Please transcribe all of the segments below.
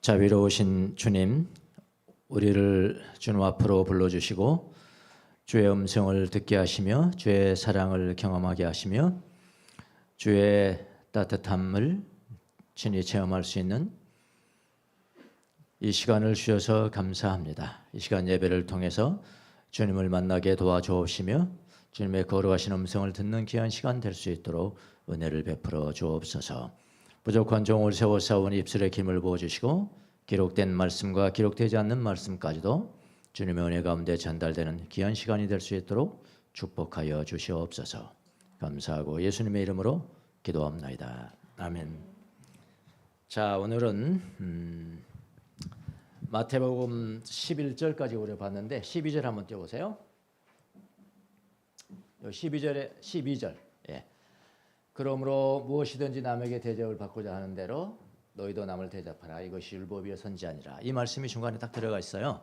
자비로우신 주님, 우리를 주님 앞으로 불러주시고 주의 음성을 듣게 하시며 주의 사랑을 경험하게 하시며 주의 따뜻함을 친히 체험할 수 있는 이 시간을 주셔서 감사합니다. 이 시간 예배를 통해서 주님을 만나게 도와주옵시며 주님의 거룩하신 음성을 듣는 귀한 시간 될 수 있도록 은혜를 베풀어 주옵소서. 부족한 종을 세워 쌓은 입술에 힘을 부어주시고 기록된 말씀과 기록되지 않는 말씀까지도 주님의 은혜 가운데 전달되는 귀한 시간이 될 수 있도록 축복하여 주시옵소서. 감사하고 예수님의 이름으로 기도합나이다. 아멘. 자, 오늘은 마태복음 11절까지 우리 봤는데 12절 한번 띄워보세요. 12절. 예. 그러므로 무엇이든지 남에게 대접을 받고자 하는 대로 너희도 남을 대접하라. 이것이 율법이요 선지자니라. 이 말씀이 중간에 딱 들어가 있어요.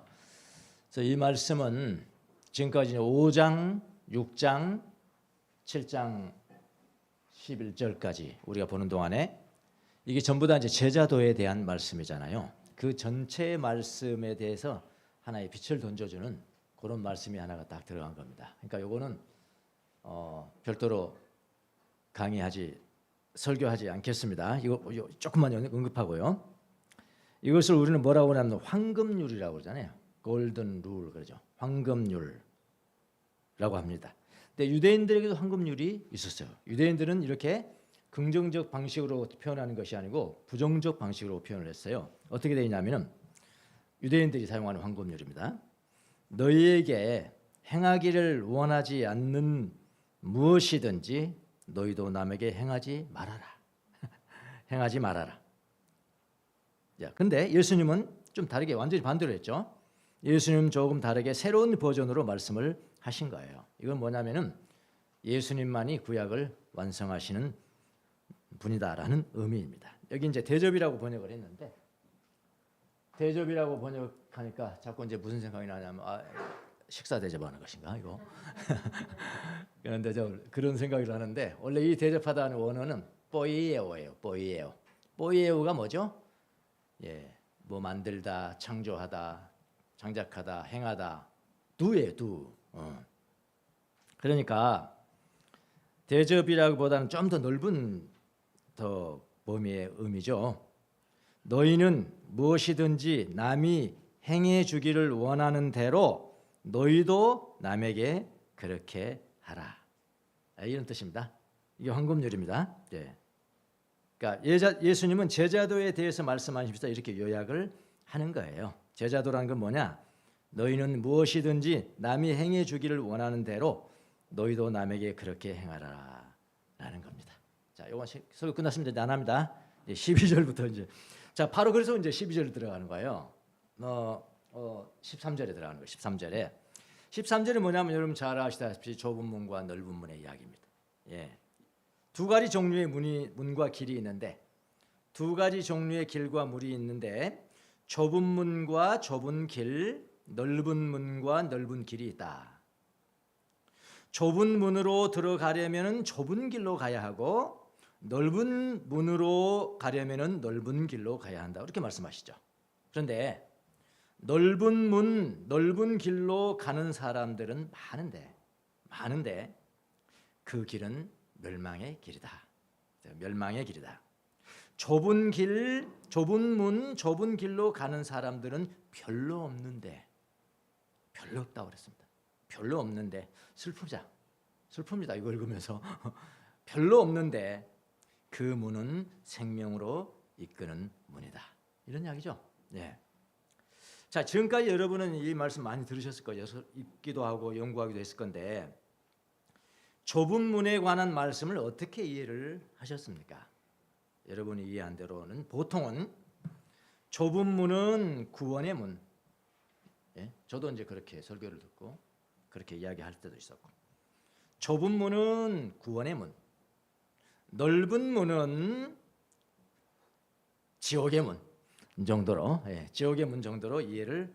그래서 이 말씀은 지금까지 5장, 6장, 7장, 11절까지 우리가 보는 동안에 이게 전부 다 이제 제자도에 대한 말씀이잖아요. 그 전체 말씀에 대해서 하나의 빛을 던져주는 그런 말씀이 하나가 딱 들어간 겁니다. 그러니까 요거는 별도로 설교하지 않겠습니다. 이거 조금만 언급하고요. 이것을 우리는 뭐라고 하냐면 황금률이라고 그러잖아요. 골든 룰 그러죠. 황금률이라고 합니다. 근데 유대인들에게도 황금률이 있었어요. 유대인들은 이렇게 긍정적 방식으로 표현하는 것이 아니고 부정적 방식으로 표현을 했어요. 어떻게 되냐면은 유대인들이 사용하는 황금률입니다. 너희에게 행하기를 원하지 않는 무엇이든지 너희도 남에게 행하지 말아라. 행하지 말아라. 자, 근데 예수님은 좀 다르게 완전히 반대로 했죠. 예수님은 조금 다르게 새로운 버전으로 말씀을 하신 거예요. 이건 뭐냐면은 예수님만이 구약을 완성하시는 분이다라는 의미입니다. 여기 이제 대접이라고 번역을 했는데 대접이라고 번역하니까 자꾸 이제 무슨 생각이 나냐면 식사 대접하는 것인가 이거. 그런데 그런 생각을 하는데 원래 이 대접하다는 원어는 포이에오예요. 포이에오가 뭐죠? 예, 뭐 만들다, 창조하다, 장작하다, 행하다, do예요, do. 그러니까 대접이라기보다는 좀 더 넓은 범위의 의미죠. 너희는 무엇이든지 남이 행해 주기를 원하는 대로 너희도 남에게 그렇게 하라. 이런 뜻입니다. 이게 황금률입니다. 네. 그러니까 예수님은 제자도에 대해서 말씀하시면서 이렇게 요약을 하는 거예요. 제자도라는 건 뭐냐? 너희는 무엇이든지 남이 행해 주기를 원하는 대로 너희도 남에게 그렇게 행하라 라는 겁니다. 자, 이건 설교 끝났습니다. 이제 안 합니다. 12절부터 이제 바로 그래서 이제 12절 들어가는 거예요. 13절에 들어가는 거예요. 13절이 뭐냐면 여러분 잘 아시다시피 좁은 문과 넓은 문의 이야기입니다. 예. 두 가지 종류의 문과 길이 있는데 두 가지 종류의 길과 문이 있는데 좁은 문과 좁은 길, 넓은 문과 넓은 길이 있다. 좁은 문으로 들어가려면 좁은 길로 가야 하고 넓은 문으로 가려면 넓은 길로 가야 한다. 이렇게 말씀하시죠. 그런데 넓은 문, 넓은 길로 가는 사람들은 많은데 그 길은 멸망의 길이다. 멸망의 길이다. 좁은 길, 좁은 문, 좁은 길로 가는 사람들은 별로 없다고 그랬습니다. 별로 없는데 슬픕니다. 이거 읽으면서 별로 없는데 그 문은 생명으로 이끄는 문이다. 이런 이야기죠. 예. 자, 지금까지 여러분은 이 말씀 많이 들으셨을 거예요. 읽기도 하고 연구하기도 했을 건데 좁은 문에 관한 말씀을 어떻게 이해를 하셨습니까? 여러분이 이해한 대로는 보통은 좁은 문은 구원의 문. 예? 저도 이제 그렇게 설교를 듣고 그렇게 이야기할 때도 있었고 좁은 문은 구원의 문. 넓은 문은 지옥의 문 정도로, 지옥의 문 정도로 이해를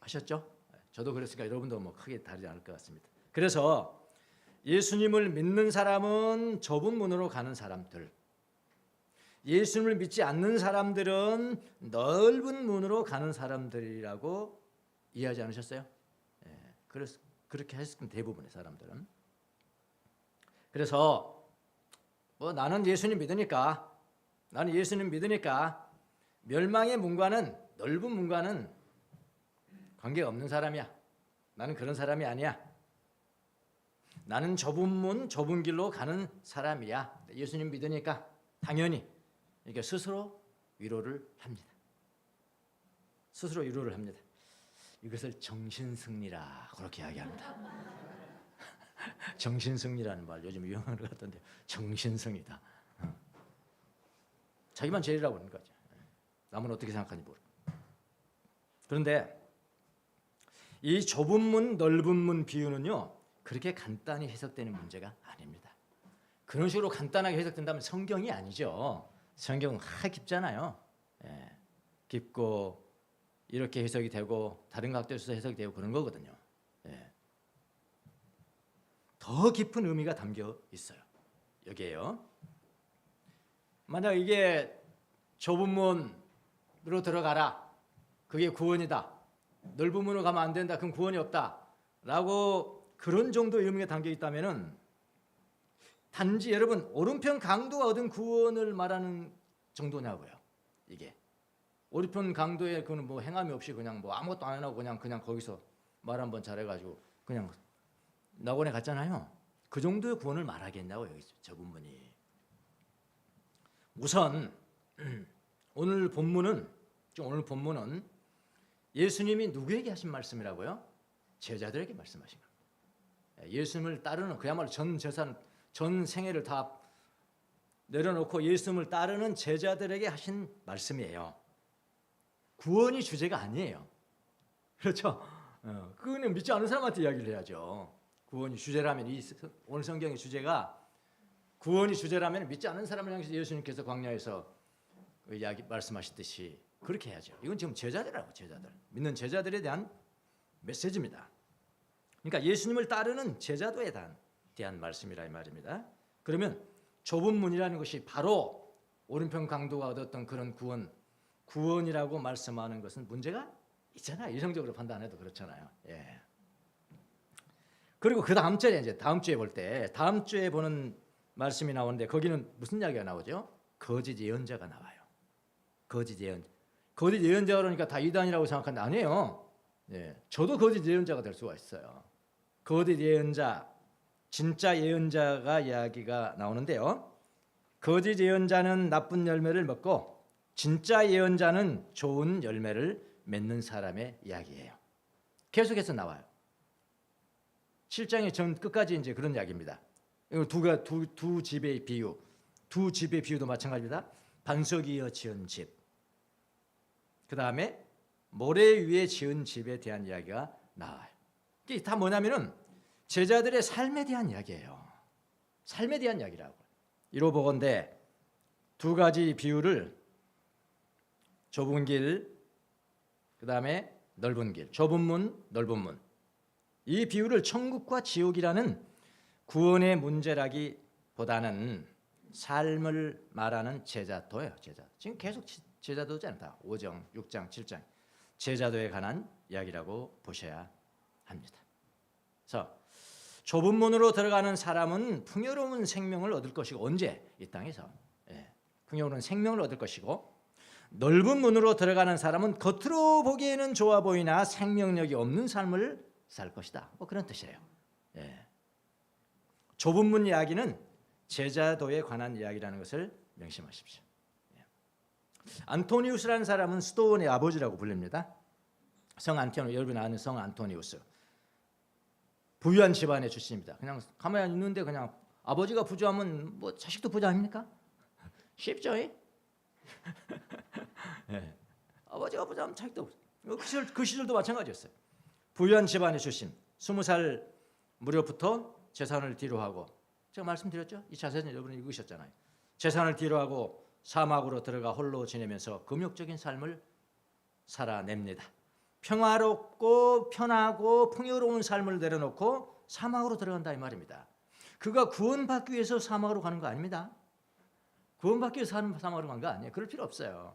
하셨죠? 저도 그랬으니까 여러분도 뭐 크게 다르지 않을 것 같습니다. 그래서 예수님을 믿는 사람은 좁은 문으로 가는 사람들, 예수님을 믿지 않는 사람들은 넓은 문으로 가는 사람들이라고 이해하지 않으셨어요? 예, 그래서 그렇게 했을 대부분의 사람들은. 그래서 뭐 나는 예수님 믿으니까 멸망의 문과는 넓은 문과는 관계가 없는 사람이야. 나는 그런 사람이 아니야. 나는 좁은 문, 좁은 길로 가는 사람이야. 예수님 믿으니까 당연히 이렇게 스스로 위로를 합니다. 스스로 위로를 합니다. 이것을 정신승리라 그렇게 이야기합니다. 정신승리라는 말 요즘 유행하는 것 같던데 정신승리다. 자기만 제일이라고 하는 거죠. 남은 어떻게 생각하는지 모르고. 그런데 이 좁은 문, 넓은 문 비유는요 그렇게 간단히 해석되는 문제가 아닙니다. 그런 식으로 간단하게 해석된다면 성경이 아니죠. 성경은 깊잖아요. 예, 깊고 이렇게 해석이 되고 다른 각도에서 해석이 되고 그런 거거든요. 예. 더 깊은 의미가 담겨 있어요. 여기에요. 만약 이게 좁은 문으로 들어가라. 그게 구원이다. 넓은 문으로 가면 안 된다. 그럼 구원이 없다. 라고 그런 정도의 의미가 담겨 있다면은 단지 여러분 오른편 강도가 얻은 구원을 말하는 정도냐고요. 이게 오른편 강도에 그는 뭐 행함이 없이 그냥 뭐 아무것도 안 하고 그냥 거기서 말 한번 잘해가지고 그냥 낙원에 갔잖아요. 그 정도의 구원을 말하겠냐고 여기 적은 분이. 우선 오늘 본문은 예수님이 누구에게 하신 말씀이라고요? 제자들에게 말씀하신 겁니다. 예수님을 따르는 그야말로 전 재산, 전 생애를 다 내려놓고 예수님을 따르는 제자들에게 하신 말씀이에요. 구원이 주제가 아니에요. 그렇죠? 그거는 믿지 않는 사람한테 이야기를 해야죠. 구원이 주제라면 오늘 성경의 주제가 구원이 주제라면 믿지 않는 사람을 향해서 예수님께서 광야에서 이야기 말씀하셨듯이 그렇게 해야죠. 이건 지금 제자들이라고 제자들. 믿는 제자들에 대한 메시지입니다. 그러니까 예수님을 따르는 제자도에 대한 말씀이라 이 말입니다. 그러면 좁은 문이라는 것이 바로 오른편 강도가 얻었던 그런 구원이라고 말씀하는 것은 문제가 있잖아요. 이성적으로 판단해도 그렇잖아요. 예. 그리고 그 다음 주에 볼 때 다음 주에 보는 말씀이 나오는데 거기는 무슨 이야기가 나오죠? 거짓 예언자가 나와요. 거짓 예언자 그러니까 다 이단이라고 생각하는데 아니에요. 예. 저도 거짓 예언자가 될 수가 있어요. 거짓 예언자, 진짜 예언자가 이야기가 나오는데요. 거짓 예언자는 나쁜 열매를 먹고 진짜 예언자는 좋은 열매를 맺는 사람의 이야기예요. 계속해서 나와요. 7장의 전 끝까지 이제 그런 이야기입니다. 두 집의 비유, 두 집의 비유도 마찬가지입니다. 반석 위에 지은 집, 그 다음에 모래 위에 지은 집에 대한 이야기가 나와요. 이게 다 뭐냐면은 제자들의 삶에 대한 이야기예요. 삶에 대한 이야기라고. 이로 보건대 두 가지 비유를 좁은 길, 그 다음에 넓은 길, 좁은 문, 넓은 문. 이 비유를 천국과 지옥이라는 구원의 문제라기보다는 삶을 말하는 제자도예요. 제자. 지금 계속 제자도잖아요. 다 5장, 6장, 7장. 제자도에 관한 이야기라고 보셔야 합니다. 그래서 좁은 문으로 들어가는 사람은 풍요로운 생명을 얻을 것이고 언제? 이 땅에서. 예. 풍요로운 생명을 얻을 것이고 넓은 문으로 들어가는 사람은 겉으로 보기에는 좋아 보이나 생명력이 없는 삶을 살 것이다. 뭐 그런 뜻이에요. 예. 좁은 문 이야기는 제자도에 관한 이야기라는 것을 명심하십시오. 예. 안토니우스라는 사람은 스토온의 아버지라고 불립니다. 성 안토니우스, 여러분이 아는 성 안토니우스. 부유한 집안의 출신입니다. 그냥 가만히 있는데 그냥 아버지가 부자하면 뭐 자식도 부자 아닙니까? 쉽죠? 예. 아버지가 부자하면 자식도 부자. 그 시절도 마찬가지였어요. 부유한 집안의 출신, 20살 무렵부터 재산을 뒤로하고 제가 말씀드렸죠? 이 자세는 여러분이 읽으셨잖아요. 재산을 뒤로하고 사막으로 들어가 홀로 지내면서 금욕적인 삶을 살아냅니다. 평화롭고 편하고 풍요로운 삶을 내려놓고 사막으로 들어간다 이 말입니다. 그가 구원받기 위해서 사막으로 가는 거 아닙니다. 구원받기 위해서 사망으로 간 거 아니에요. 그럴 필요 없어요.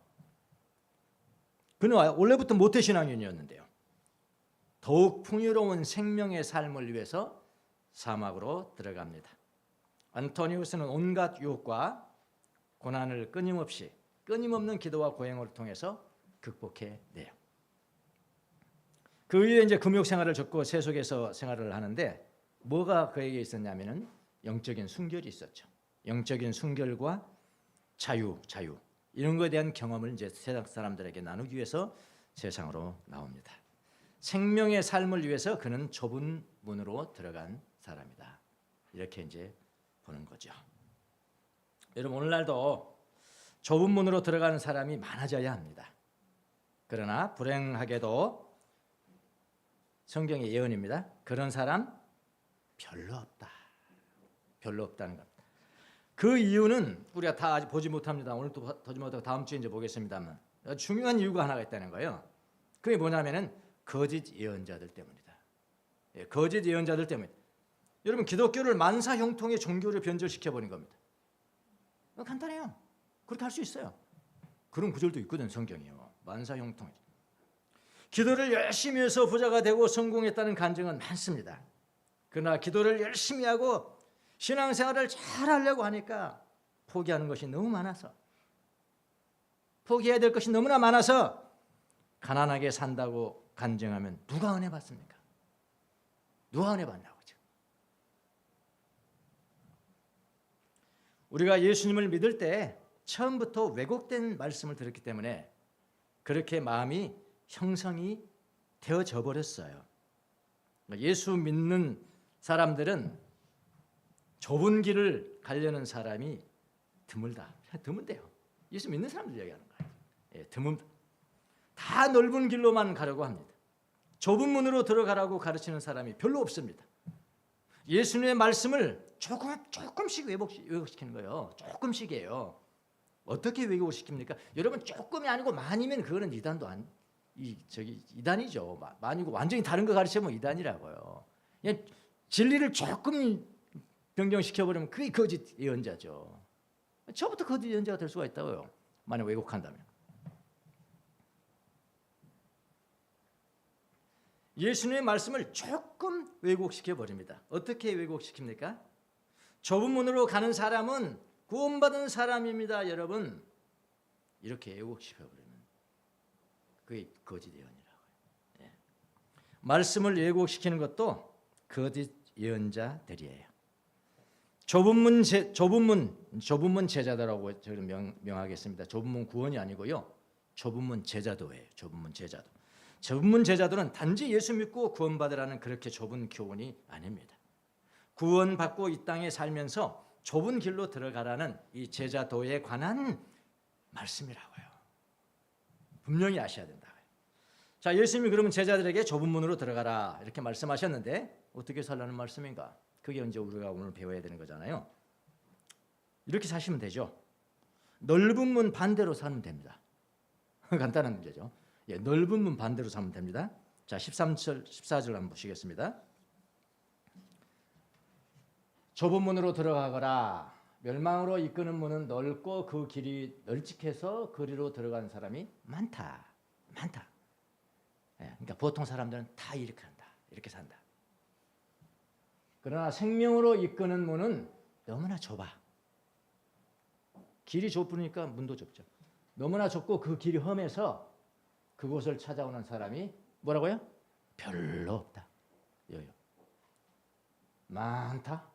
그는 원래부터 모태신앙인이었는데요. 더욱 풍요로운 생명의 삶을 위해서 사막으로 들어갑니다. 안토니우스는 온갖 유혹과 고난을 끊임없는 기도와 고행을 통해서 극복해내요. 그 이후에 이제 금욕 생활을 접고 세속에서 생활을 하는데 뭐가 그에게 있었냐면은 영적인 순결이 있었죠. 영적인 순결과 자유 이런 것에 대한 경험을 이제 세상 사람들에게 나누기 위해서 세상으로 나옵니다. 생명의 삶을 위해서 그는 좁은 문으로 들어간 사람이다. 이렇게 이제 보는 거죠. 여러분 오늘날도 좁은 문으로 들어가는 사람이 많아져야 합니다. 그러나 불행하게도 성경의 예언입니다. 그런 사람 별로 없다는 겁니다. 그 이유는 우리가 다 아직 보지 못합니다. 오늘 또 보지 못하고 다음 주에 이제 보겠습니다만 중요한 이유가 하나가 있다는 거예요. 그게 뭐냐면은 거짓 예언자들 때문이다. 거짓 예언자들 때문이다. 여러분 기독교를 만사 형통의 종교를 변절시켜 버린 겁니다. 간단해요. 그렇게 할 수 있어요. 그런 구절도 있거든 성경이요. 만사 형통. 기도를 열심히 해서 부자가 되고 성공했다는 간증은 많습니다. 그러나 기도를 열심히 하고 신앙생활을 잘 하려고 하니까 포기하는 것이 너무 많아서 포기해야 될 것이 너무나 많아서 가난하게 산다고 간증하면 누가 은혜 받습니까? 누가 은혜 받냐고. 우리가 예수님을 믿을 때 처음부터 왜곡된 말씀을 들었기 때문에 그렇게 마음이 형성이 되어져 버렸어요. 예수 믿는 사람들은 좁은 길을 가려는 사람이 드문대요. 예수 믿는 사람들 얘기하는 거예요. 드문. 다 넓은 길로만 가려고 합니다. 좁은 문으로 들어가라고 가르치는 사람이 별로 없습니다. 예수님의 말씀을 조금씩 왜곡시키는 거예요. 조금씩이에요. 어떻게 왜곡을 시킵니까? 여러분 조금이 아니고 많이면 그거는 이단도 이단이죠. 많이고 완전히 다른 거 가르치면 이단이라고요. 그냥 진리를 조금 변경시켜 버리면 그게 거짓 예언자죠. 저부터 거짓 예언자가 될 수가 있다고요. 만약 왜곡한다면. 예수님의 말씀을 조금 왜곡시켜 버립니다. 어떻게 왜곡시킵니까? 좁은 문으로 가는 사람은 구원받은 사람입니다, 여러분. 이렇게 왜곡시켜 버리면 그게 거짓 예언이라고요. 말씀을 왜곡시키는 것도 거짓 예언자들이에요. 좁은 문 제자도라고 저는 명하겠습니다. 좁은 문 구원이 아니고요. 좁은 문 제자도예요. 좁은 문 제자도. 좁은 문 제자도는 단지 예수 믿고 구원받으라는 그렇게 좁은 교훈이 아닙니다. 구원받고 이 땅에 살면서 좁은 길로 들어가라는 이 제자도에 관한 말씀이라고요. 분명히 아셔야 된다. 자, 예수님이 그러면 제자들에게 좁은 문으로 들어가라 이렇게 말씀하셨는데 어떻게 살라는 말씀인가? 그게 이제 우리가 오늘 배워야 되는 거잖아요. 이렇게 사시면 되죠. 넓은 문 반대로 살면 됩니다. 간단한 문제죠. 넓은 문 반대로 살면 됩니다. 자, 13절, 14절 한번 보시겠습니다. 좁은 문으로 들어가거라. 멸망으로 이끄는 문은 넓고 그 길이 널찍해서 그리로 들어가는 사람이 많다. 그러니까 보통 사람들은 다 이렇게 한다. 이렇게 산다. 그러나 생명으로 이끄는 문은 너무나 좁아. 길이 좁으니까 문도 좁죠. 너무나 좁고 그 길이 험해서 그곳을 찾아오는 사람이 뭐라고요? 별로 없다. 많다.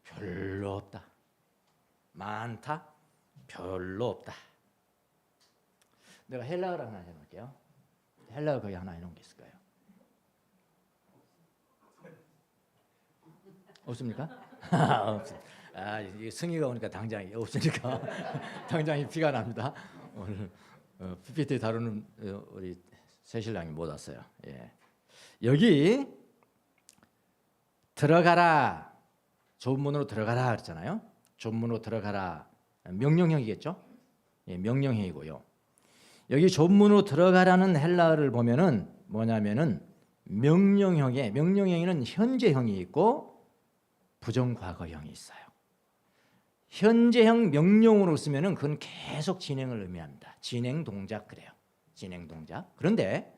별로 없다. 많다. 별로 없다. 내가 헬라어를 하나 해볼게요. 헬라어 거기 하나 해놓은 게 있을 거예요. 없습니까? 없습니다. 이 승희가 오니까 당장이 없으니까 당장이 피가 납니다. 오늘 PPT 다루는 우리 새신랑이 못 왔어요. 여기 들어가라. 좁은 문으로 들어가라 그랬잖아요. 좁은 문으로 들어가라. 명령형이겠죠? 명령형이고요. 여기 좁은 문으로 들어가라는 헬라어를 보면은 뭐냐면은 명령형에는 현재형이 있고 부정과거형이 있어요. 현재형 명령으로 쓰면은 그건 계속 진행을 의미합니다. 진행 동작 그래요. 진행 동작. 그런데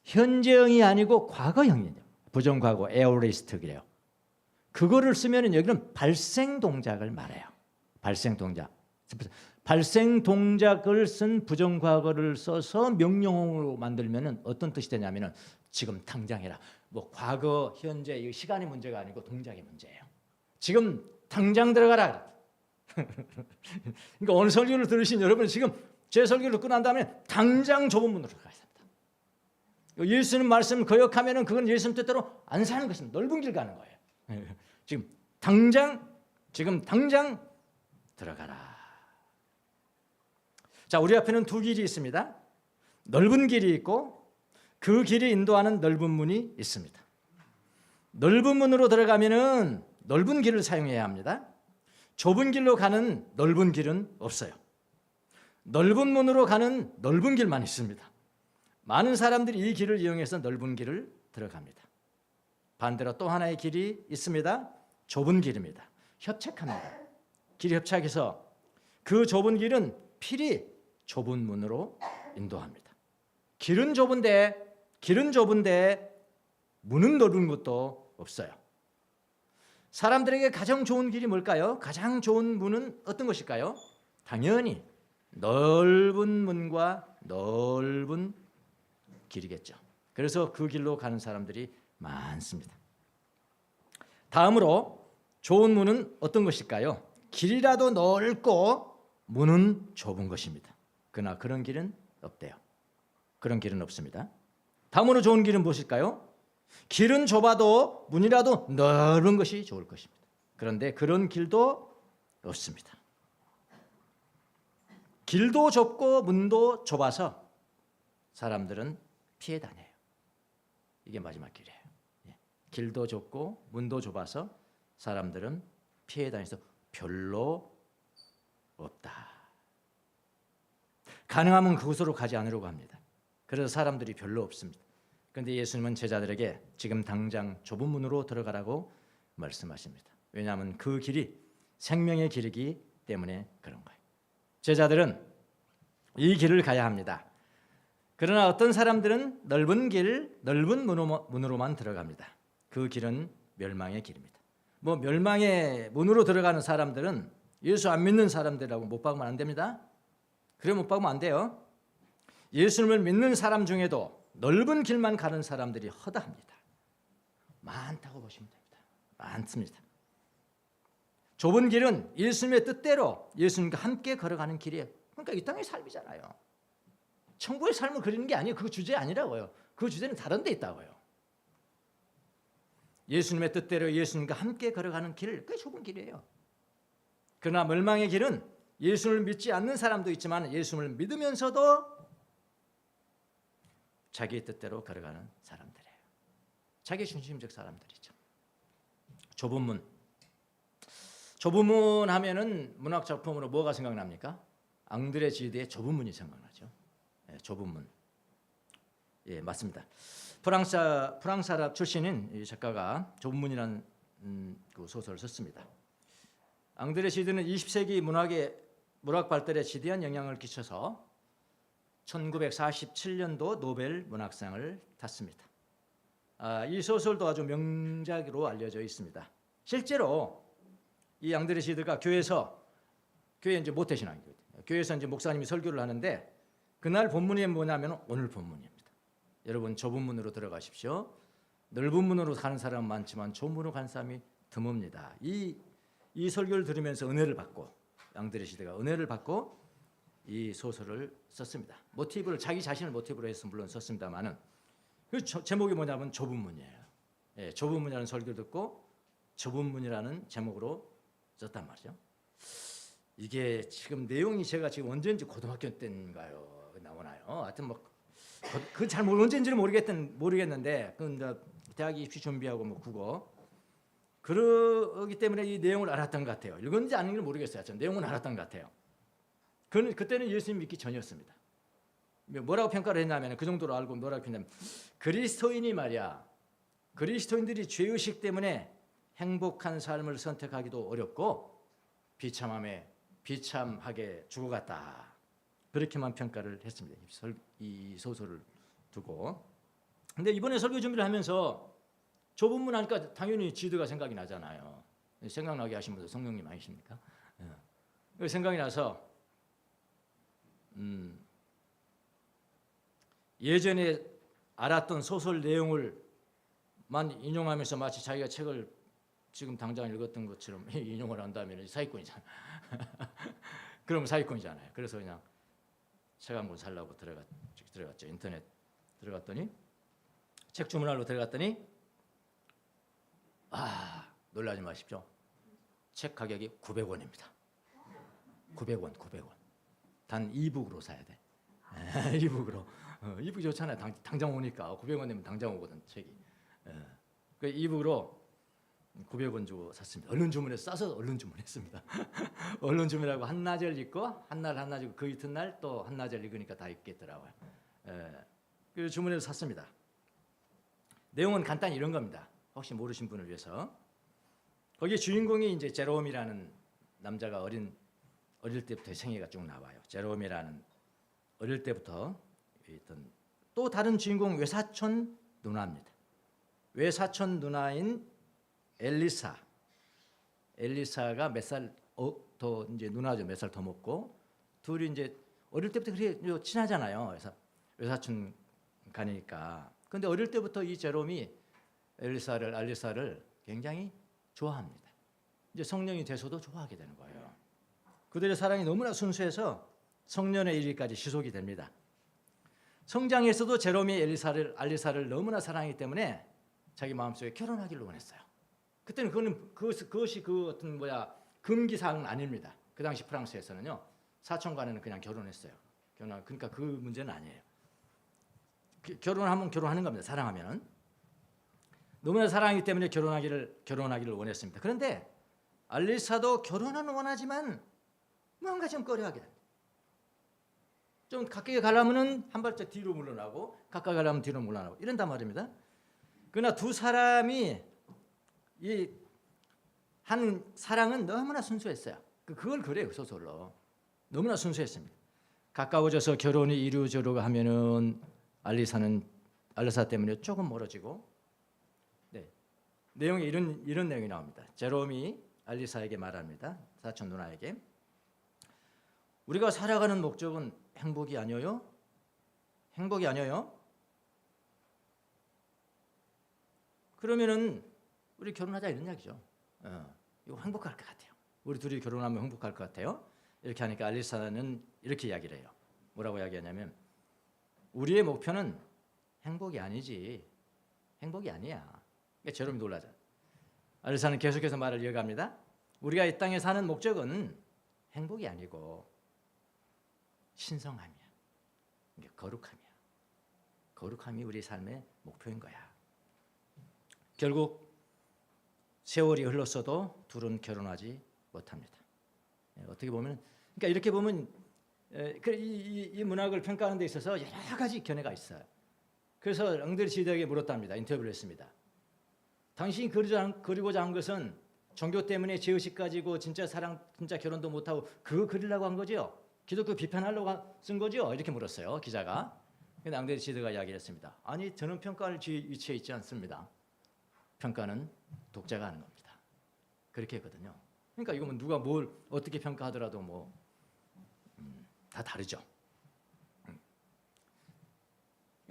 현재형이 아니고 과거형이에요. 부정과거 에어리스트 그래요. 그거를 쓰면은 여기는 발생 동작을 말해요. 발생 동작. 발생 동작을 쓴 부정과거를 써서 명령어로 만들면은 어떤 뜻이 되냐면은 지금 당장 해라. 뭐 과거, 현재 이 시간의 문제가 아니고 동작의 문제예요. 지금 당장 들어가라. 그러니까 오늘 설교를 들으신 여러분 지금 제 설교를 끝난 다음에 당장 좁은 문으로 가야 됩니다. 예수님 말씀을 거역하면은 그건 예수님 뜻대로 안 사는 것입니다. 넓은 길 가는 거예요. 지금 당장 들어가라. 자, 우리 앞에는 두 길이 있습니다. 넓은 길이 있고 그 길이 인도하는 넓은 문이 있습니다. 넓은 문으로 들어가면은 넓은 길을 사용해야 합니다. 좁은 길로 가는 넓은 길은 없어요. 넓은 문으로 가는 넓은 길만 있습니다. 많은 사람들이 이 길을 이용해서 넓은 길을 들어갑니다. 반대로 또 하나의 길이 있습니다. 좁은 길입니다. 협착합니다. 길이 협착해서 그 좁은 길은 필히 좁은 문으로 인도합니다. 길은 좁은데 문은 넓은 것도 없어요. 사람들에게 가장 좋은 길이 뭘까요? 가장 좋은 문은 어떤 것일까요? 당연히 넓은 문과 넓은 길이겠죠. 그래서 그 길로 가는 사람들이 많습니다. 다음으로 좋은 문은 어떤 것일까요? 길이라도 넓고 문은 좁은 것입니다. 그러나 그런 길은 없대요. 그런 길은 없습니다. 다음으로 좋은 길은 무엇일까요? 길은 좁아도 문이라도 넓은 것이 좋을 것입니다. 그런데 그런 길도 없습니다. 길도 좁고 문도 좁아서 사람들은 피해 다녀요. 이게 마지막 길이에요. 길도 좁고 문도 좁아서 사람들은 피해 다녀서 별로 없다. 가능하면 그곳으로 가지 않으려고 합니다. 그래서 사람들이 별로 없습니다. 그런데 예수님은 제자들에게 지금 당장 좁은 문으로 들어가라고 말씀하십니다. 왜냐하면 그 길이 생명의 길이기 때문에 그런 거예요. 제자들은 이 길을 가야 합니다. 그러나 어떤 사람들은 넓은 문으로만 들어갑니다. 그 길은 멸망의 길입니다. 뭐 멸망의 문으로 들어가는 사람들은 예수 안 믿는 사람들이라고 못 박으면 안 됩니다. 그래 못 박으면 안 돼요. 예수님을 믿는 사람 중에도 넓은 길만 가는 사람들이 허다합니다. 많다고 보시면 됩니다. 많습니다. 좁은 길은 예수님의 뜻대로 예수님과 함께 걸어가는 길이에요. 그러니까 이 땅의 삶이잖아요. 천국의 삶을 그리는 게 아니에요. 그 주제 아니라고요. 그 주제는 다른 데 있다고요. 예수님의 뜻대로 예수님과 함께 걸어가는 길, 꽤 좁은 길이에요. 그러나 멸망의 길은 예수를 믿지 않는 사람도 있지만 예수를 믿으면서도 자기 뜻대로 걸어가는 사람들이에요. 자기 중심적 사람들이죠. 좁은 문. 좁은 문 하면은 문학 작품으로 뭐가 생각납니까? 앙드레 지드의 좁은 문이 생각나죠. 좁은 문. 예, 맞습니다. 프랑스아랍 출신인 이 작가가 좁은 문이라는 그 소설을 썼습니다. 앙드레 지드는 20세기 문학 발달에 지대한 영향을 끼쳐서 1947년도 노벨 문학상을 탔습니다. 이 소설도 아주 명작으로 알려져 있습니다. 실제로 이 앙드레 지드가 교회 이제 모태신앙이거든요. 교회에서 이제 목사님이 설교를 하는데 그날 본문이 뭐냐면 오늘 본문입니다. 여러분 좁은 문으로 들어가십시오. 넓은 문으로 가는 사람은 많지만 좁은 문으로 가는 사람이 드뭅니다. 이 설교를 들으면서 은혜를 받고 앙드레 지드가 은혜를 받고 이 소설을 썼습니다. 자기 자신을 모티브로 해서 물론 썼습니다만은 그 제목이 뭐냐면 좁은 문이에요. 예, 좁은 문이라는 설교 듣고 좁은 문이라는 제목으로 썼단 말이죠. 이게 지금 내용이 제가 지금 언제인지 고등학교 때인가요 나오나요? 하여튼 뭐 그 잘 언제인지는 모르겠는데 그 대학 입시 준비하고 뭐 국어 그러기 때문에 이 내용을 알았던 것 같아요. 읽었는지 아닌지 모르겠어요. 전 내용은 알았던 것 같아요. 그때는 예수님 믿기 전이었습니다. 뭐라고 평가를 했냐면 그 정도로 알고 뭐라고 했냐면 그리스도인들이 죄의식 때문에 행복한 삶을 선택하기도 어렵고 비참하게 죽어갔다. 그렇게만 평가를 했습니다. 이 소설을 두고. 근데 이번에 설교 준비를 하면서 저 본문 하니까 당연히 지드가 생각이 나잖아요. 생각나게 하신 분들 성령님 아니십니까? 생각이 나서 예전에 알았던 소설 내용을만 인용하면서 마치 자기가 책을 지금 당장 읽었던 것처럼 인용을 한다면 사기꾼이잖아요. 그러면 사기꾼이잖아요. 그래서 그냥 책 한 권 살라고 들어갔죠. 인터넷 들어갔더니 책 주문하러 들어갔더니 놀라지 마십시오. 책 가격이 900원입니다. 900원. 단 이북으로 사야 돼. 이북으로. 이북 좋잖아요. 당장 오니까 900원 내면 당장 오거든 책이. 그 이북으로 900원 주고 샀습니다. 얼른 주문해서 싸서 얼른 주문했습니다. 얼른 주문하고 한나절 읽고 한날 읽고 그 이튿날 또 한나절 읽으니까 다 읽겠더라고요. 그 주문해서 샀습니다. 내용은 간단히 이런 겁니다. 혹시 모르신 분을 위해서. 거기 주인공이 이제 제롬이라는 남자가 어릴 때부터 생애가 쭉 나와요. 제롬이라는 어릴 때부터 있던 또 다른 주인공 외사촌 누나입니다. 외사촌 누나인 엘리사가 몇 살 더 이제 누나죠. 몇 살 더 먹고 둘이 이제 어릴 때부터 그렇게 친하잖아요. 외사촌 가니까. 근데 어릴 때부터 이 제롬이 알리사를 굉장히 좋아합니다. 이제 성령이 돼서도 좋아하게 되는 거예요. 그들의 사랑이 너무나 순수해서 성년의 이르기까지 지속이 됩니다. 성장에서도 제롬이 알리사를 너무나 사랑하기 때문에 자기 마음속에 결혼하기를 원했어요. 그때는 그것이 그 어떤 금기 사항은 아닙니다. 그 당시 프랑스에서는요. 사촌간에는 그냥 결혼했어요. 그러니까 그 문제는 아니에요. 결혼하면 결혼하는 겁니다. 사랑하면은. 너무나 사랑하기 때문에 결혼하기를 원했습니다. 그런데 알리사도 결혼은 원하지만 뭔가 좀 꺼려하게 됩니다. 좀 가까이 가려면은 한 발짝 뒤로 물러나고 가까이 가려면 뒤로 물러나고 이런단 말입니다. 그러나 두 사람이 한 사랑은 너무나 순수했어요. 그걸 그래요 소설로. 너무나 순수했습니다. 가까워져서 결혼이 이루어지려고 하면은 알리사 때문에 조금 멀어지고, 내용에 이런 내용이 나옵니다. 제롬이 알리사에게 말합니다. 사촌 누나에게 우리가 살아가는 목적은 행복이 아니어요? 행복이 아니어요? 그러면은 우리 결혼하자 이런 이야기죠. 이거 행복할 것 같아요. 우리 둘이 결혼하면 행복할 것 같아요. 이렇게 하니까 알리사는 이렇게 이야기를 해요. 뭐라고 이야기하냐면 우리의 목표는 행복이 아니지. 행복이 아니야. 그러니까 제롬이 놀라죠. 알리사는 계속해서 말을 이어갑니다. 우리가 이 땅에 사는 목적은 행복이 아니고 신성함이야. 그러니까 거룩함이야. 거룩함이 우리 삶의 목표인 거야. 결국 세월이 흘렀어도 둘은 결혼하지 못합니다. 어떻게 보면, 그러니까 이렇게 보면 이 문학을 평가하는 데 있어서 여러 가지 견해가 있어요. 그래서 앙드레 지드에게 물었답니다. 인터뷰를 했습니다. 당신이 그리고자 한 것은 종교 때문에 죄의식 가지고 진짜 사랑, 진짜 결혼도 못하고 그거 그리려고 한 거죠? 기독교 비판하려고 쓴 거죠? 이렇게 물었어요. 기자가. 근데 앙드레 지드가 이야기를 했습니다. 아니, 저는 평가할 위치에 있지 않습니다. 평가는 독자가 하는 겁니다. 그렇게 했거든요. 그러니까 이거 누가 뭘 어떻게 평가하더라도 다 다르죠.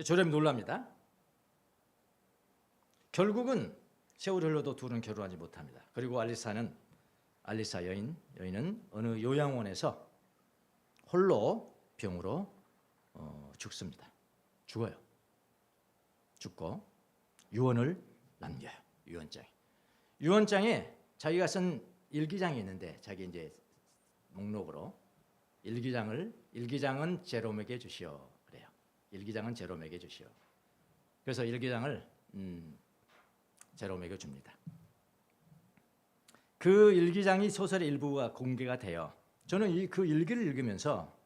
제롬이 놀랍니다. 결국은 세월이 흘러도 둘은 결혼하지 못합니다. 그리고 알리사 여인은 어느 요양원에서 홀로 병으로 죽습니다. 죽어요. 죽고 유언을 남겨요. 유언장에 자기가 쓴 일기장이 있는데 자기 이제 목록으로 일기장은 제롬에게 주시오 그래요. 일기장은 제롬에게 주시오. 그래서 일기장을 제롬에게 줍니다. 그 일기장이 소설의 일부가 공개가 돼요. 저는 그 일기를 읽으면서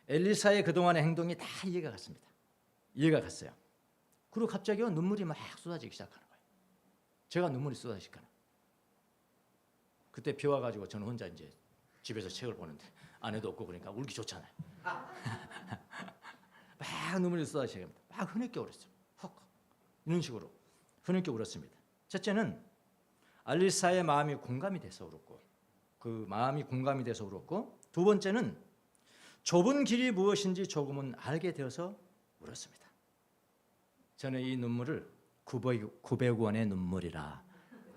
엘리사의 그동안의 행동이 다 이해가 갔습니다. 이해가 갔어요. 그리고 갑자기 눈물이 막 쏟아지기 시작하는 거예요. 제가 눈물이 쏟아지기 시작하는 거예요. 그때 비 와가지고 저는 혼자 이제 집에서 책을 보는데 아내도 없고 그러니까 울기 좋잖아요. 막 눈물이 쏟아지니까 막 흐느껴 울었어요. 훅 이런 식으로 흐느껴 울었습니다. 첫째는 알리사의 마음이 공감이 돼서 울었고, 그 마음이 공감이 돼서 울었고, 두 번째는 좁은 길이 무엇인지 조금은 알게 되어서 울었습니다. 저는 이 눈물을 900원의 눈물이라,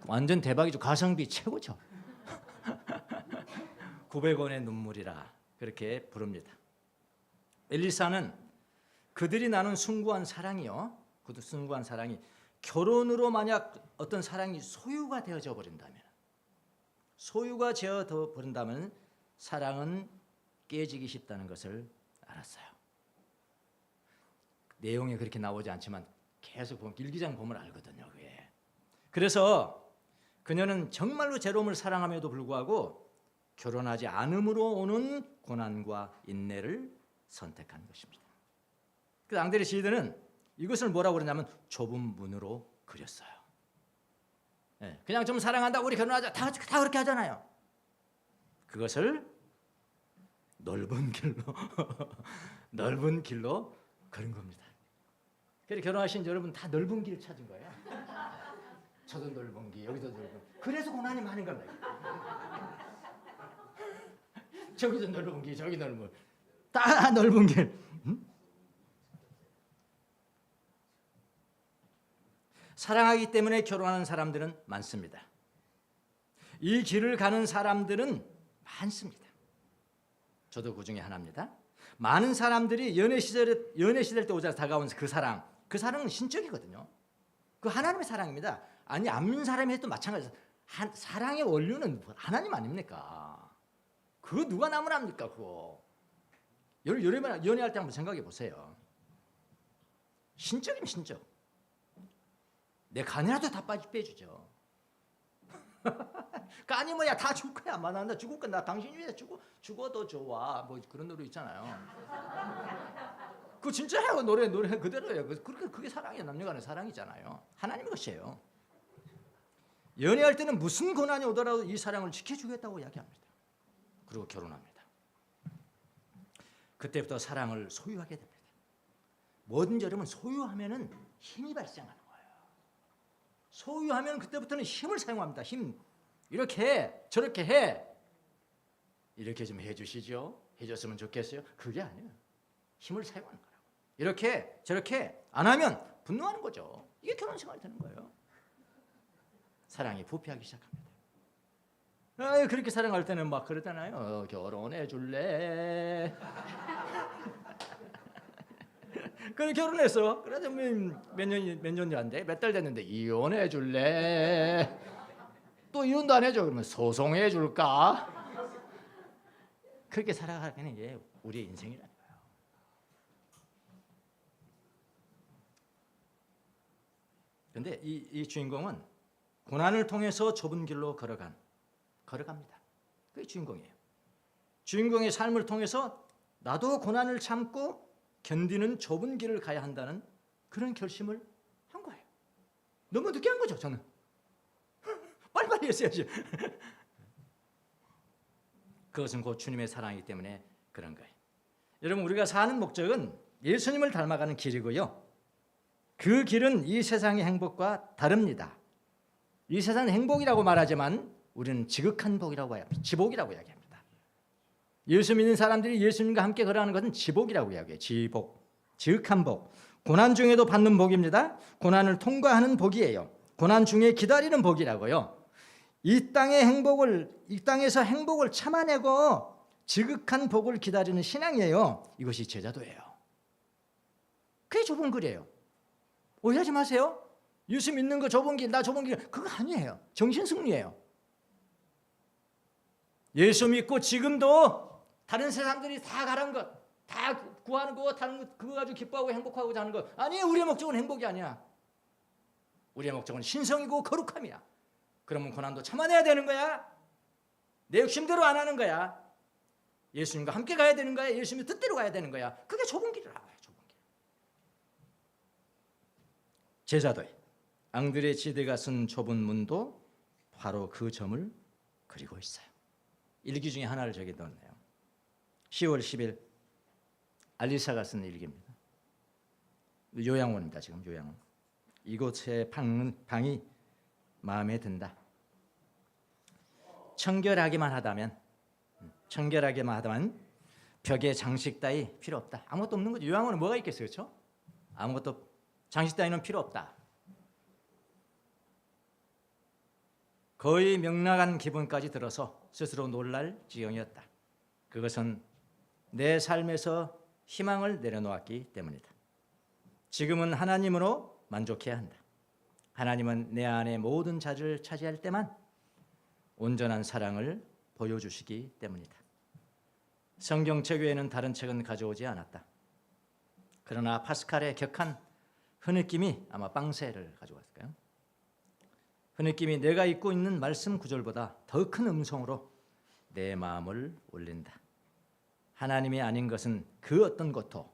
완전 대박이죠. 가성비 최고죠. 900원의 눈물이라 그렇게 부릅니다. 엘리사는 그들이 나눈 숭고한 사랑이요, 그 숭고한 사랑이 결혼으로 만약 어떤 사랑이 소유가 되어져 버린다면, 소유가 되어 버린다면 사랑은 깨지기 쉽다는 것을 알았어요. 내용이 그렇게 나오지 않지만 계속 보면 일기장 보면 알거든요. 그게. 그래서 그녀는 정말로 제롬을 사랑함에도 불구하고 결혼하지 않음으로 오는 고난과 인내를 선택한 것입니다. 그 앙드레 시드는 이것을 뭐라고 그러냐면 좁은 문으로 그렸어요. 네, 그냥 좀 사랑한다고 우리 결혼하자 다 그렇게 하잖아요. 그것을 넓은 길로 넓은 길로 그린 겁니다. 그래서 결혼하신 여러분 다 넓은 길 찾은 거예요. 저도 넓은 길, 여기도 넓은 길. 그래서 고난이 많은 겁니다. 저기도 넓은 길, 저기 넓은 길, 다 넓은 길. 사랑하기 때문에 결혼하는 사람들은 많습니다. 이 길을 가는 사람들은 많습니다. 저도 그 중에 하나입니다. 많은 사람들이 연애 시절 때 오자 다가온 그 사랑은 신적이거든요. 그 하나님의 사랑입니다. 아니 안 믿는 사람이 해도 마찬가지예요. 사랑의 원료는 하나님 아닙니까? 그거 누가 나무랍니까? 그거 연애할 때 한번 생각해 보세요. 신적이면 신적. 내 간이라도 다 빼주죠. 간이 뭐야, 다 줄 거야. 나 죽을 거야. 나 당신 위해 죽어도 좋아. 뭐 그런 노래 있잖아요. 그거 진짜예요. 노래 그대로예요. 그게 사랑이에요. 남녀간의 사랑이잖아요. 하나님의 것이에요. 연애할 때는 무슨 고난이 오더라도 이 사랑을 지켜주겠다고 이야기합니다. 그리고 결혼합니다. 그때부터 사랑을 소유하게 됩니다. 뭐든지 여러분 소유하면은 힘이 발생하는 거예요. 소유하면 그때부터는 힘을 사용합니다. 힘. 이렇게 저렇게 해. 이렇게 좀 해주시죠. 해줬으면 좋겠어요. 그게 아니에요. 힘을 사용하는 거라고. 이렇게 저렇게 안 하면 분노하는 거죠. 이게 결혼 생활이 되는 거예요. 사랑이 부패하기 시작합니다. 그렇게 사랑할 때는 막 그러잖아요. 결혼해 줄래? 그래 결혼했어. 그래도 몇 년이 안 돼. 몇 달 됐는데 이혼해 줄래? 또 이혼도 안 해줘. 그러면 소송해 줄까? 그렇게 살아가는 게 우리의 인생이라는 거예요. 그런데 이 주인공은 고난을 통해서 좁은 길로 걸어갑니다. 그게 주인공이에요. 주인공의 삶을 통해서 나도 고난을 참고 견디는 좁은 길을 가야 한다는 그런 결심을 한 거예요. 너무 늦게 한 거죠, 저는. 빨리빨리 했어야지. 그것은 곧 주님의 사랑이기 때문에 그런 거예요. 여러분, 우리가 사는 목적은 예수님을 닮아가는 길이고요. 그 길은 이 세상의 행복과 다릅니다. 이 세상은 행복이라고 말하지만 우리는 지극한 복이라고 합니다. 지복이라고 이야기합니다. 예수 믿는 사람들이 예수님과 함께 걸어가는 것은 지복이라고 이야기해요. 지복, 지극한 복. 고난 중에도 받는 복입니다. 고난을 통과하는 복이에요. 고난 중에 기다리는 복이라고요. 이 땅에서 행복을 참아내고 지극한 복을 기다리는 신앙이에요. 이것이 제자도예요. 그게 좁은 길이에요. 오해하지 마세요. 예수 믿는 거 좁은 길, 나 좁은 길, 그거 아니에요. 정신승리예요. 예수 믿고 지금도 다른 세상들이 다 가는 것, 다 구하는 거, 다른 거 그거 가지고 기뻐하고 행복하고자 하는 것 아니에요. 우리의 목적은 행복이 아니야. 우리의 목적은 신성이고 거룩함이야. 그러면 고난도 참아내야 되는 거야. 내 욕심대로 안 하는 거야. 예수님과 함께 가야 되는 거야. 예수님의 뜻대로 가야 되는 거야. 그게 좁은 길이라고 해요. 좁은 길. 제자도에 앙드레 지드가 쓴 좁은 문도 바로 그 점을 그리고 있어요. 일기 중에 하나를 저기 넣었네요. 10월 10일 알리사가 쓴 일기입니다. 요양원입니다. 지금 요양원. 이곳의 방이 마음에 든다. 청결하기만 하다면 벽에 장식 따위 필요 없다. 아무것도 없는 거죠. 요양원은 뭐가 있겠어요, 그렇죠? 아무것도 장식 따위는 필요 없다. 거의 명랑한 기분까지 들어서 스스로 놀랄 지경이었다. 그것은 내 삶에서 희망을 내려놓았기 때문이다. 지금은 하나님으로 만족해야 한다. 하나님은 내 안의 모든 자리를 차지할 때만 온전한 사랑을 보여주시기 때문이다. 성경책 외에는 다른 책은 가져오지 않았다. 그러나 파스칼의 격한 흐느낌이 아마 빵새를 가져왔을까요? 흐느낌이 내가 읽고 있는 말씀 구절보다 더 큰 음성으로 내 마음을 울린다. 하나님이 아닌 것은 그 어떤 것도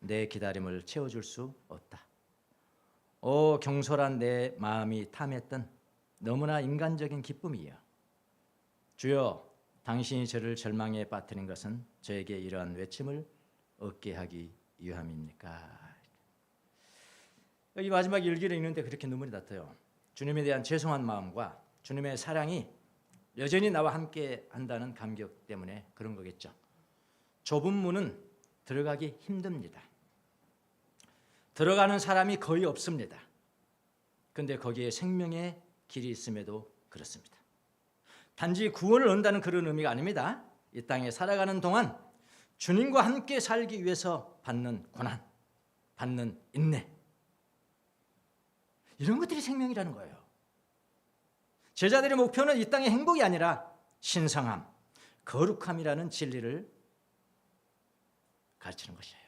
내 기다림을 채워줄 수 없다. 오 경솔한 내 마음이 탐했던 너무나 인간적인 기쁨이여. 주여 당신이 저를 절망에 빠뜨린 것은 저에게 이러한 외침을 얻게 하기 위함입니까? 이 마지막 일기를 읽는데 그렇게 눈물이 났어요. 주님에 대한 죄송한 마음과 주님의 사랑이 여전히 나와 함께 한다는 감격 때문에 그런 거겠죠. 좁은 문은 들어가기 힘듭니다. 들어가는 사람이 거의 없습니다. 그런데 거기에 생명의 길이 있음에도 그렇습니다. 단지 구원을 얻는다는 그런 의미가 아닙니다. 이 땅에 살아가는 동안 주님과 함께 살기 위해서 받는 고난, 받는 인내, 이런 것들이 생명이라는 거예요. 제자들의 목표는 이 땅의 행복이 아니라 신성함, 거룩함이라는 진리를 가르치는 것이에요.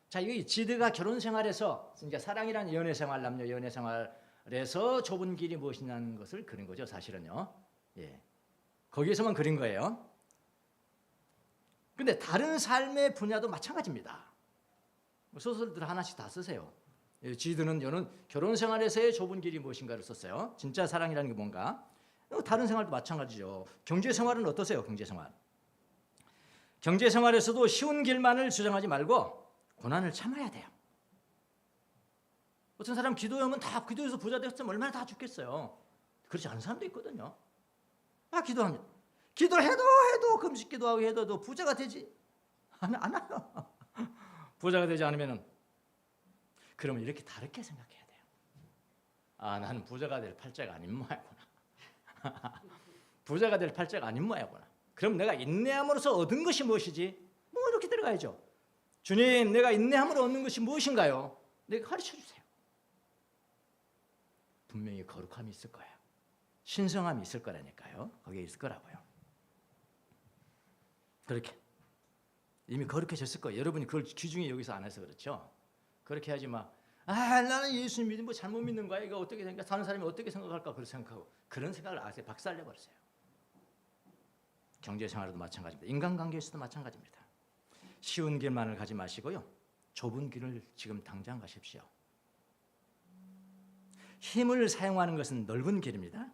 자, 이 지드가 결혼 생활에서 이제 사랑이라는 연애 생활, 남녀 연애 생활에서 좁은 길이 무엇이냐는 것을 그린 거죠, 사실은요. 예. 거기에서만 그린 거예요. 근데 다른 삶의 분야도 마찬가지입니다. 소설들 하나씩 다 쓰세요. 지드는 결혼 생활에서의 좁은 길이 무엇인가를 썼어요. 진짜 사랑이라는 게 뭔가. 다른 생활도 마찬가지죠. 경제 생활은 어떠세요? 경제 생활. 경제 생활에서도 쉬운 길만을 주장하지 말고 고난을 참아야 돼요. 어떤 사람 기도하면 다 기도해서 부자 됐으면 얼마나 다 죽겠어요. 그렇지 않은 사람도 있거든요. 기도합니다. 기도를 해도 금식 기도하고 해도 부자가 되지 안 해요. 부자가 되지 않으면 그러면 이렇게 다르게 생각해야 돼요. 나는 부자가 될 팔자가 아닌 모양이구나. 부자가 될 팔자가 아닌 모양이구나. 그럼 내가 인내함으로써 얻은 것이 무엇이지? 이렇게 들어가야죠. 주님, 내가 인내함으로 얻는 것이 무엇인가요? 내가 가르쳐 주세요. 분명히 거룩함이 있을 거예요. 신성함이 있을 거라니까요. 거기에 있을 거라고요. 그렇게 이미 거룩해졌을 거예요. 여러분이 그걸 귀중히 여기서 안 해서 그렇죠. 그렇게 하지 마. 나는 예수님 믿는 거 잘못 믿는 거야. 이거 어떻게 생각? 다른 사람이 어떻게 생각할까? 그렇게 생각하고 그런 생각을 아세요. 박살내 버리세요. 경제 생활에도 마찬가지입니다. 인간관계에서도 마찬가지입니다. 쉬운 길만을 가지 마시고요. 좁은 길을 지금 당장 가십시오. 힘을 사용하는 것은 넓은 길입니다.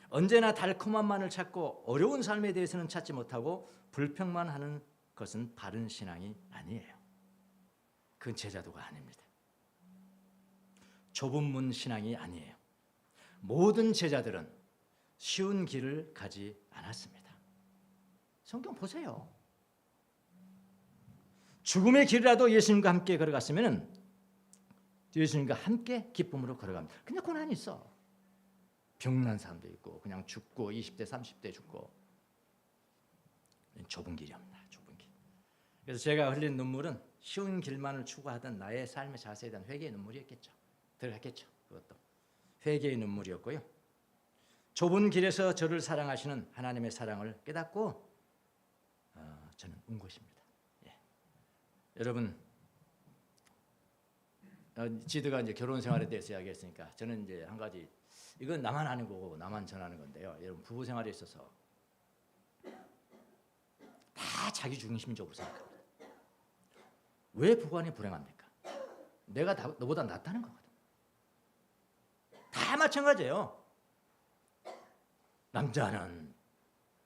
언제나 달콤함만을 찾고 어려운 삶에 대해서는 찾지 못하고 불평만 하는 것은 바른 신앙이 아니에요. 그건 제자도가 아닙니다. 좁은 문 신앙이 아니에요. 모든 제자들은 쉬운 길을 가지 않았습니다. 성경 보세요. 죽음의 길이라도 예수님과 함께 걸어갔으면 예수님과 함께 기쁨으로 걸어갑니다. 근데 고난이 있어. 병난 사람도 있고 그냥 죽고 20대 30대 죽고 좁은 길이옵니다. 좁은 길. 그래서 제가 흘린 눈물은 쉬운 길만을 추구하던 나의 삶의 자세에 대한 회개의 눈물이었겠죠. 들어갔겠죠. 그것도 회개의 눈물이었고요. 좁은 길에서 저를 사랑하시는 하나님의 사랑을 깨닫고 저는 운 것입니다. 예. 여러분, 지드가 이제 결혼 생활에 대해서 이야기했으니까 저는 이제 한 가지, 이건 나만 아는 거고 나만 전하는 건데요. 여러분, 부부 생활에 있어서 다 자기 중심적으로 생각합니다. 왜 부관이 불행합니까? 내가 너보다 낫다는 거거든. 다 마찬가지예요. 남자는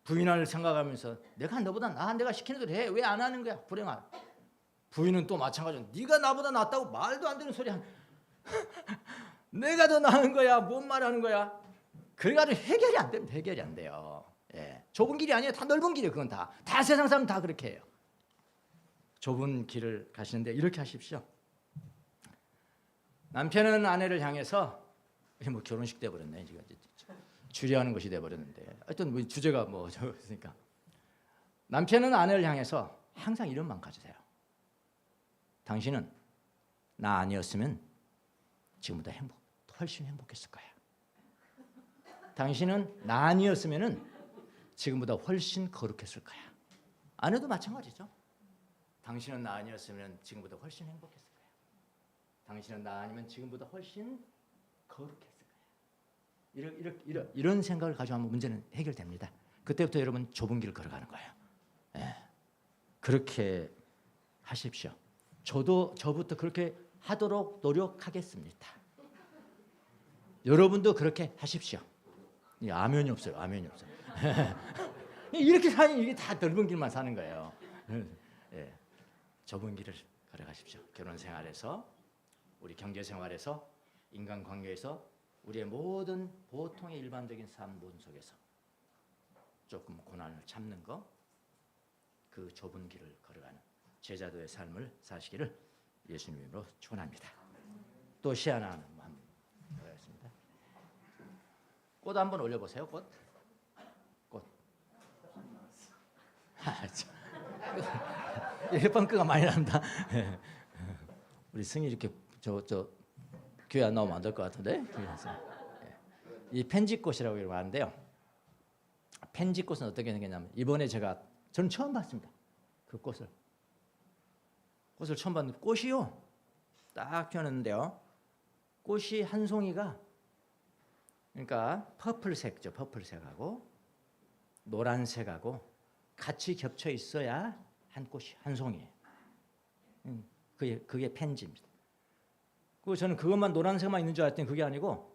부인을 생각하면서 내가 너보다 나아, 내가 시키는 대로 해. 왜 안 하는 거야? 불행아. 부인은 또 마찬가지로 네가 나보다 낫다고 말도 안 되는 소리 하는 내가 더 나은 거야. 뭔 말하는 거야? 그래가지고 해결이 안 됩니다. 해결이 안 돼요. 예. 좁은 길이 아니에요. 다 넓은 길이에요. 그건 다 세상 사람 다 그렇게 해요. 좁은 길을 가시는데 이렇게 하십시오. 남편은 아내를 향해서 뭐 결혼식 돼 버렸네. 지금 주례하는 것이 돼 버렸는데 하여튼 뭐 주제가 뭐 저니까 남편은 아내를 향해서 항상 이런 마음 가지세요. 당신은 나 아니었으면 지금보다 훨씬 행복했을 거야. 당신은 나 아니었으면 지금보다 훨씬 거룩했을 거야. 아내도 마찬가지죠. 당신은 나 아니었으면 지금보다 훨씬 행복했을 거야. 당신은 나 아니면 지금보다 훨씬 거룩했을 거야. 이런 생각을 가져가면 문제는 해결됩니다. 그때부터 여러분 좁은 길을 걸어가는 거예요. 예. 그렇게 하십시오. 저부터 그렇게 하도록 노력하겠습니다. 여러분도 그렇게 하십시오. 아멘이 없어요. 아멘이 없어요. 이렇게 사니 이게 다 넓은 길만 사는 거예요. 예. 좁은 길을 걸어가십시오. 결혼 생활에서, 우리 경제 생활에서, 인간 관계에서, 우리의 모든 보통의 일반적인 삶 모든 속에서 조금 고난을 참는 거, 그 좁은 길을 걸어가는 제자도의 삶을 사시기를 예수님 이름으로 축원합니다. 또 시 하나 한번 보겠습니다. 꽃 한번 올려보세요. 꽃. 뻥크가 많이 난다. 우리 승희 이렇게 저 교회 안 나오면 안 될 것 같은데. 이 펜지꽃이라고 이러고 하는데요. 펜지꽃은 어떻게 생겼냐면 이번에 저는 처음 봤습니다. 그 꽃을 처음 봤는데 꽃이요. 딱 피었는데요. 꽃이 한 송이가 그러니까 퍼플색죠. 퍼플색하고 노란색하고 같이 겹쳐 있어야 한 꽃이 한 송이에요. 그게 펜지입니다. 그리고 저는 그것만 노란색만 있는 줄 알았더니 그게 아니고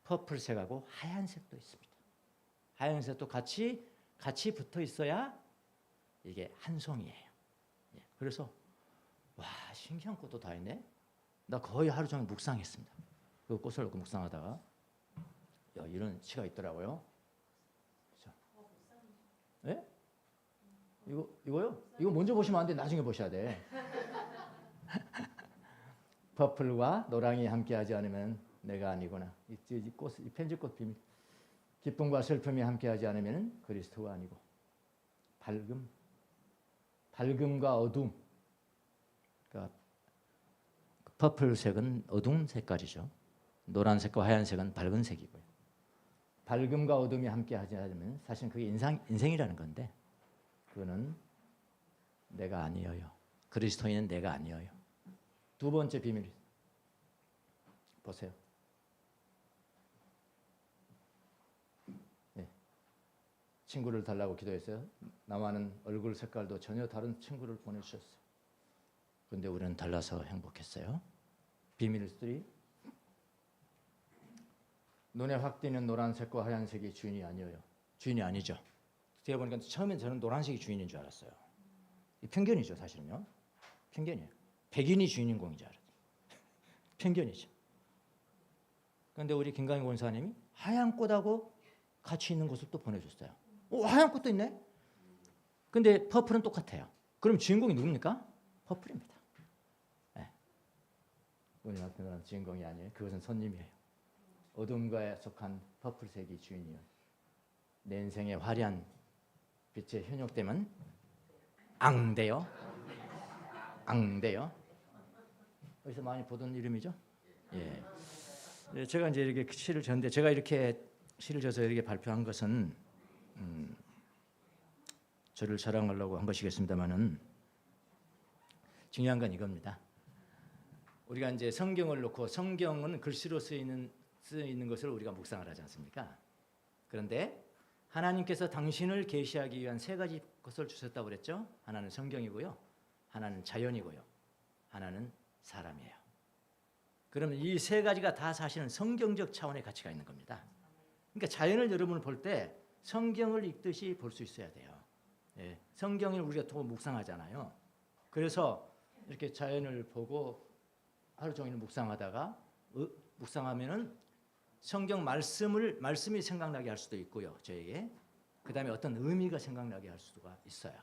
퍼플색하고 하얀색도 있습니다. 하얀색도 같이 붙어 있어야 이게 한 송이에요. 그래서 와, 신기한 꽃도 다 있네. 나 거의 하루 종일 묵상했습니다. 그 꽃을 놓고 묵상하다가 이런 시가 있더라고요. 그렇죠? 예? 이거요? 이거 먼저 보시면 안 돼. 나중에 보셔야 돼. 퍼플과 노랑이 함께하지 않으면 내가 아니구나. 이 펜지꽃 비밀. 기쁨과 슬픔이 함께하지 않으면 그리스도가 아니고 밝음과 어둠. 그러니까 퍼플색은 어두운 색깔이죠. 노란색과 하얀색은 밝은 색이고요. 밝음과 어둠이 함께하지 않으면 사실 그게 인생이라는 건데 그거는 내가 아니에요. 그리스도인은 내가 아니에요. 두 번째 비밀 보세요. 네. 친구를 달라고 기도했어요. 나와는 얼굴 색깔도 전혀 다른 친구를 보내주셨어요. 그런데 우리는 달라서 행복했어요. 비밀 3. 눈에 확 띄는 노란색과 하얀색이 주인이 아니에요. 주인이 아니죠. 어떻게 보니까 처음엔 저는 노란색이 주인인 줄 알았어요. 이 편견이죠, 사실은요. 편견이에요. 백인이 주인인 공인 줄 알았어요. 편견이죠. 그런데 우리 김강희 권사님이 하얀 꽃하고 같이 있는 곳을 또 보내줬어요. 하얀 꽃도 있네. 근데 퍼플은 똑같아요. 그럼 주인공이 누굽니까? 퍼플입니다. 네. 우리 나타나는 주인공이 아니에요. 그것은 손님이에요. 어둠과에 속한 퍼플색이 주인이에요. 내 인생의 화려한 빛에 현혹되면 앙대요. 어디서 많이 보던 이름이죠? 예. 제가 이제 이렇게 시를 졌는데 제가 이렇게 시를 져서 이렇게 발표한 것은 저를 자랑하려고 한 것이겠습니다만은 중요한 건 이겁니다. 우리가 이제 성경을 놓고 성경은 글씨로 쓰이는 것을 우리가 묵상을 하지 않습니까? 그런데 하나님께서 당신을 계시하기 위한 세 가지 것을 주셨다고 그랬죠. 하나는 성경이고요, 하나는 자연이고요, 하나는 사람이에요. 그러면 이 세 가지가 다 사실은 성경적 차원의 가치가 있는 겁니다. 그러니까 자연을 여러분을 볼 때 성경을 읽듯이 볼 수 있어야 돼요. 예, 성경을 우리가 또 묵상하잖아요. 그래서 이렇게 자연을 보고 하루 종일 묵상하다가 묵상하면은 성경 말씀이 생각나게 할 수도 있고요. 저에게 그 다음에 어떤 의미가 생각나게 할 수가 있어요.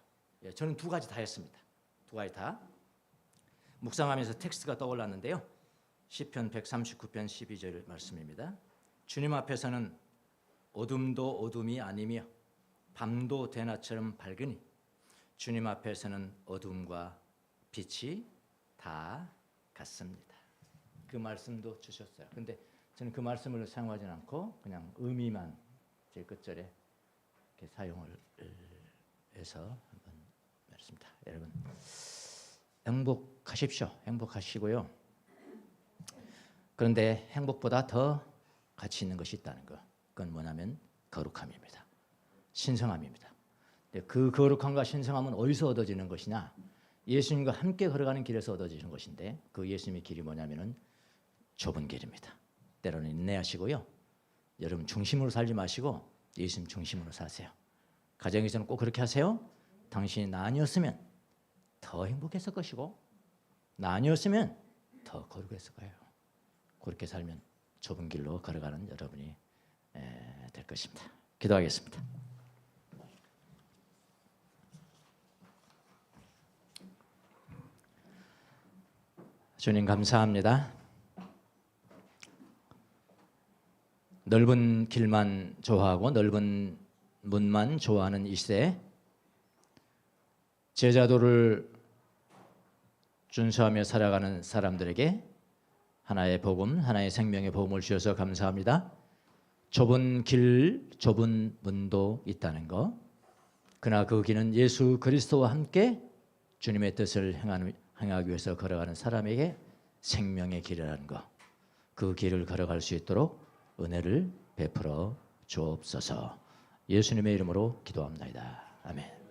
예, 저는 두 가지 다 했습니다. 두 가지 다 묵상하면서 텍스트가 떠올랐는데요. 시편 139편 12절 말씀입니다. 주님 앞에서는 어둠도 어둠이 아니며 밤도 대낮처럼 밝으니 주님 앞에서는 어둠과 빛이 다 같습니다. 그 말씀도 주셨어요. 근데 저는 그 말씀을 사용하지 않고 그냥 의미만 제 끝절에 이렇게 사용을 해서 한번 말씀니다. 여러분 행복하십시오. 행복하시고요. 그런데 행복보다 더 가치 있는 것이 있다는 것. 그건 뭐냐면 거룩함입니다. 신성함입니다. 그 거룩함과 신성함은 어디서 얻어지는 것이냐? 예수님과 함께 걸어가는 길에서 얻어지는 것인데 그 예수님의 길이 뭐냐면은 좁은 길입니다. 때로는 인내하시고요. 여러분 중심으로 살지 마시고 예수님 중심으로 사세요. 가정에서는 꼭 그렇게 하세요. 당신이 나 아니었으면 더 행복했을 것이고 나 아니었으면 더 거룩했을 거예요. 그렇게 살면 좁은 길로 걸어가는 여러분이 될 것입니다. 기도하겠습니다. 주님 감사합니다. 넓은 길만 좋아하고 넓은 문만 좋아하는 이 시대에 제자도를 준수하며 살아가는 사람들에게 하나의 복음, 하나의 생명의 복음을 주셔서 감사합니다. 좁은 길, 좁은 문도 있다는 것. 그러나 그 길은 예수 그리스도와 함께 주님의 뜻을 행하기 위해서 걸어가는 사람에게 생명의 길이라는 것. 그 길을 걸어갈 수 있도록 은혜를 베풀어 주옵소서. 예수님의 이름으로 기도합니다. 아멘.